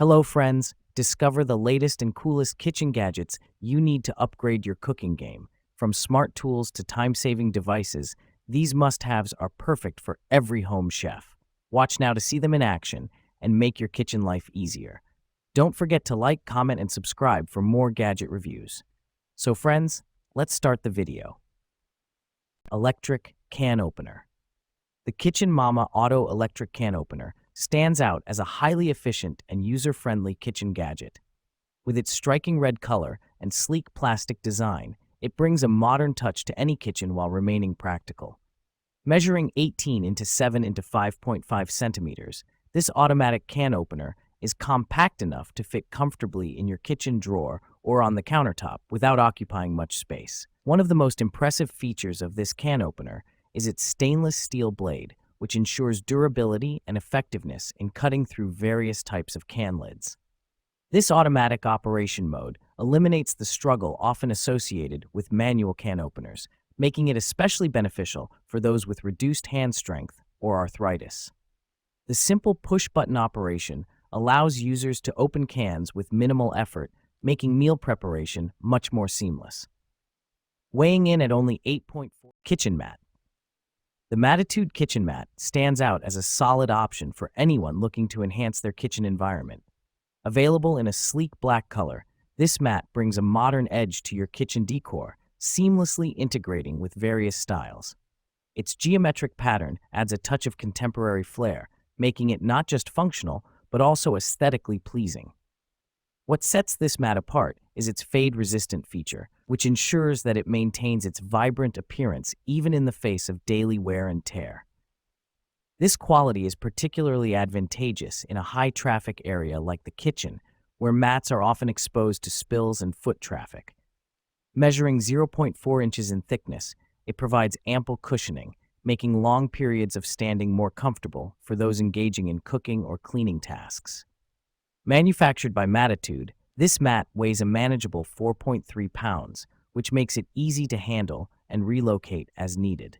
Hello, friends. Discover the latest and coolest kitchen gadgets you need to upgrade your cooking game. From smart tools to time-saving devices, these must-haves are perfect for every home chef. Watch now to see them in action and make your kitchen life easier. Don't forget to like, comment, and subscribe for more gadget reviews. So, friends, let's start the video. Electric Can Opener. The Kitchen Mama Auto Electric Can Opener stands out as a highly efficient and user-friendly kitchen gadget. With its striking red color and sleek plastic design, it brings a modern touch to any kitchen while remaining practical. Measuring 18 into 7 into 5.5 centimeters, this automatic can opener is compact enough to fit comfortably in your kitchen drawer or on the countertop without occupying much space. One of the most impressive features of this can opener is its stainless steel blade, which ensures durability and effectiveness in cutting through various types of can lids. This automatic operation mode eliminates the struggle often associated with manual can openers, making it especially beneficial for those with reduced hand strength or arthritis. The simple push-button operation allows users to open cans with minimal effort, making meal preparation much more seamless. Weighing in at only 8.4 kitchen mat. The Mattitude Kitchen Mat stands out as a solid option for anyone looking to enhance their kitchen environment. Available in a sleek black color, this mat brings a modern edge to your kitchen decor, seamlessly integrating with various styles. Its geometric pattern adds a touch of contemporary flair, making it not just functional, but also aesthetically pleasing. What sets this mat apart is its fade-resistant feature, which ensures that it maintains its vibrant appearance even in the face of daily wear and tear. This quality is particularly advantageous in a high-traffic area like the kitchen, where mats are often exposed to spills and foot traffic. Measuring 0.4 inches in thickness, it provides ample cushioning, making long periods of standing more comfortable for those engaging in cooking or cleaning tasks. Manufactured by Mattitude, this mat weighs a manageable 4.3 pounds, which makes it easy to handle and relocate as needed.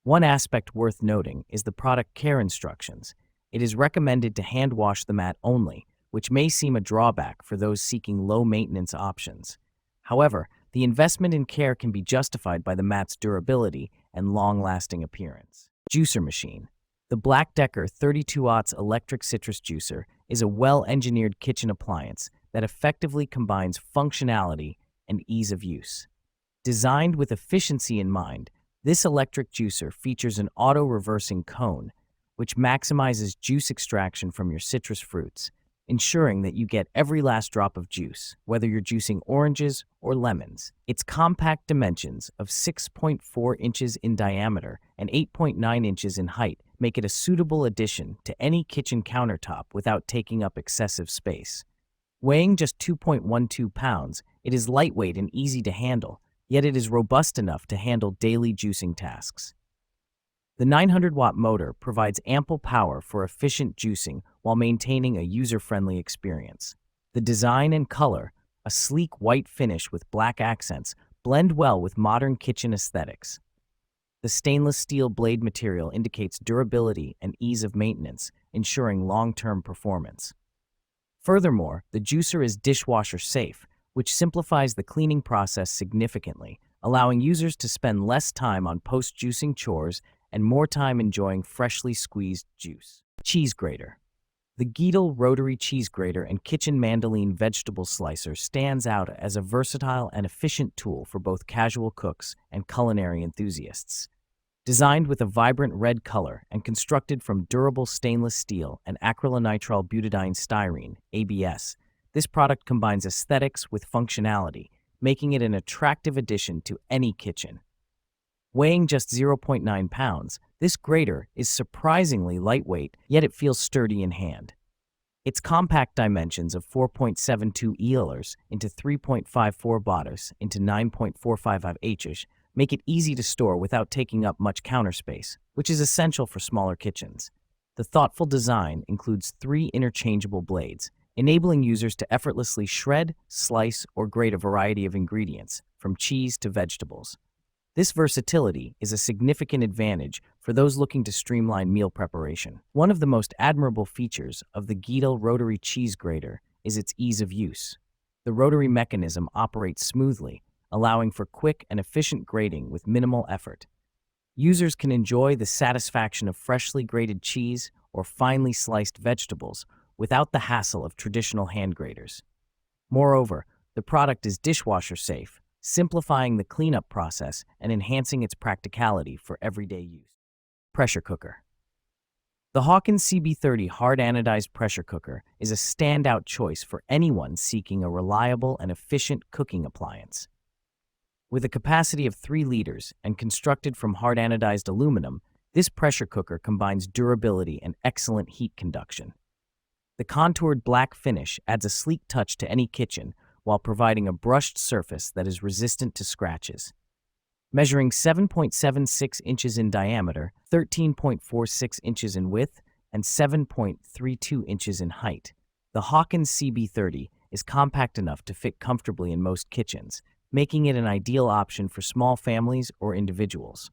One aspect worth noting is the product care instructions. It is recommended to hand wash the mat only, which may seem a drawback for those seeking low-maintenance options. However, the investment in care can be justified by the mat's durability and long-lasting appearance. Juicer Machine. The Black Decker 32-aughts electric citrus juicer is a well-engineered kitchen appliance that effectively combines functionality and ease of use. Designed with efficiency in mind, this electric juicer features an auto-reversing cone, which maximizes juice extraction from your citrus fruits, ensuring that you get every last drop of juice, whether you're juicing oranges or lemons. Its compact dimensions of 6.4 inches in diameter and 8.9 inches in height make it a suitable addition to any kitchen countertop without taking up excessive space. Weighing just 2.12 pounds, it is lightweight and easy to handle, yet it is robust enough to handle daily juicing tasks. The 900-watt motor provides ample power for efficient juicing while maintaining a user-friendly experience. The design and color, a sleek white finish with black accents, blend well with modern kitchen aesthetics. The stainless steel blade material indicates durability and ease of maintenance, ensuring long-term performance. Furthermore, the juicer is dishwasher safe, which simplifies the cleaning process significantly, allowing users to spend less time on post-juicing chores and more time enjoying freshly squeezed juice. Cheese Grater. The Grater rotary cheese grater and kitchen mandolin vegetable slicer stands out as a versatile and efficient tool for both casual cooks and culinary enthusiasts. Designed with a vibrant red color and constructed from durable stainless steel and acrylonitrile butadiene styrene (ABS), this product combines aesthetics with functionality, making it an attractive addition to any kitchen. Weighing just 0.9 pounds, this grater is surprisingly lightweight, yet it feels sturdy in hand. Its compact dimensions of 4.72 ELers into 3.54 botters into 9.455 H's make it easy to store without taking up much counter space, which is essential for smaller kitchens. The thoughtful design includes 3 interchangeable blades, enabling users to effortlessly shred, slice, or grate a variety of ingredients, from cheese to vegetables. This versatility is a significant advantage for for those looking to streamline meal preparation. One of the most admirable features of the Grater rotary cheese grater is its ease of use. The rotary mechanism operates smoothly, allowing for quick and efficient grating with minimal effort. Users can enjoy the satisfaction of freshly grated cheese or finely sliced vegetables without the hassle of traditional hand graters. Moreover, the product is dishwasher safe, simplifying the cleanup process and enhancing its practicality for everyday use. Pressure cooker. The Hawkins CB30 hard anodized pressure cooker is a standout choice for anyone seeking a reliable and efficient cooking appliance. With a capacity of 3 liters and constructed from hard anodized aluminum, this pressure cooker combines durability and excellent heat conduction. The contoured black finish adds a sleek touch to any kitchen while providing a brushed surface that is resistant to scratches. Measuring 7.76 inches in diameter, 13.46 inches in width, and 7.32 inches in height, the Hawkins CB30 is compact enough to fit comfortably in most kitchens, making it an ideal option for small families or individuals.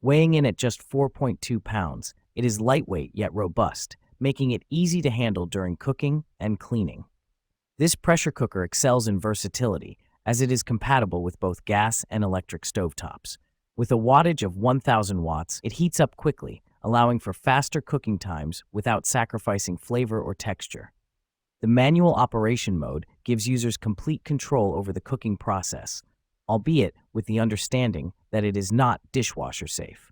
Weighing in at just 4.2 pounds, it is lightweight yet robust, making it easy to handle during cooking and cleaning. This pressure cooker excels in versatility, as it is compatible with both gas and electric stovetops. With a wattage of 1,000 watts, it heats up quickly, allowing for faster cooking times without sacrificing flavor or texture. The manual operation mode gives users complete control over the cooking process, albeit with the understanding that it is not dishwasher safe.